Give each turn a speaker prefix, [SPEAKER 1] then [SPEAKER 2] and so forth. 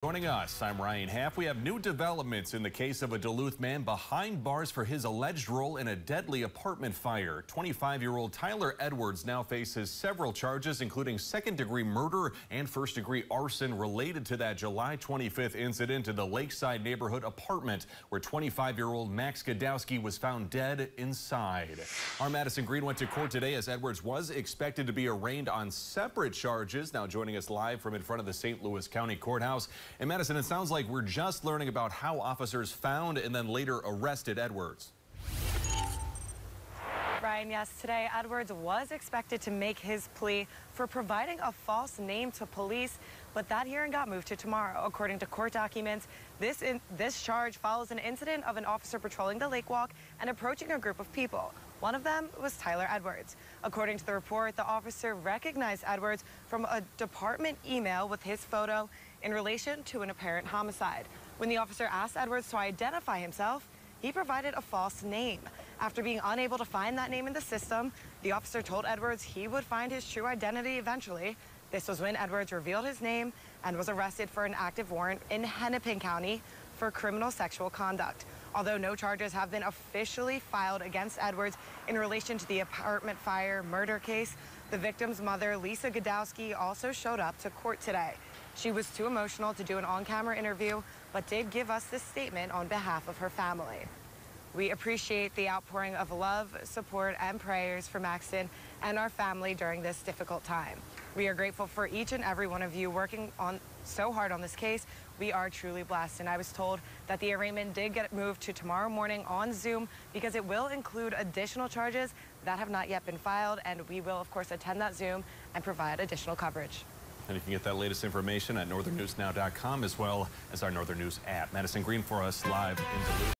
[SPEAKER 1] Joining us, I'm Ryan Half. We have new developments in the case of a Duluth man behind bars for his alleged role in a deadly apartment fire. 25-year-old Tyler Edwards now faces several charges, including second-degree murder and first-degree arson related to that July 25th incident in the Lakeside neighborhood apartment where 25-year-old Max Gadowski was found dead inside. Our Madison Green went to court today as Edwards was expected to be arraigned on separate charges. Now joining us live from in front of the St. Louis County Courthouse. And Madison, it sounds like we're just learning about how officers found and then later arrested Edwards.
[SPEAKER 2] Ryan, yes, today Edwards was expected to make his plea for providing a false name to police, but that hearing got moved to tomorrow. According to court documents, this charge follows an incident of an officer patrolling the lake walk and approaching a group of people. One of them was Tyler Edwards. According to the report, the officer recognized Edwards from a department email with his photo in relation to an apparent homicide. When the officer asked Edwards to identify himself, he provided a false name. After being unable to find that name in the system, the officer told Edwards he would find his true identity eventually. This was when Edwards revealed his name and was arrested for an active warrant in Hennepin County for criminal sexual conduct. Although no charges have been officially filed against Edwards in relation to the apartment fire murder case, the victim's mother, Lisa Gadowski, also showed up to court today. She was too emotional to do an on-camera interview, but did give us this statement on behalf of her family. We appreciate the outpouring of love, support, and prayers for Maxton and our family during this difficult time. We are grateful for each and every one of you working so hard on this case. We are truly blessed, and I was told that the arraignment did get moved to tomorrow morning on Zoom because it will include additional charges that have not yet been filed, and we will, of course, attend that Zoom and provide additional coverage.
[SPEAKER 1] And you can get that latest information at northernnewsnow.com as well as our Northern News app. Madison Green for us live in Duluth.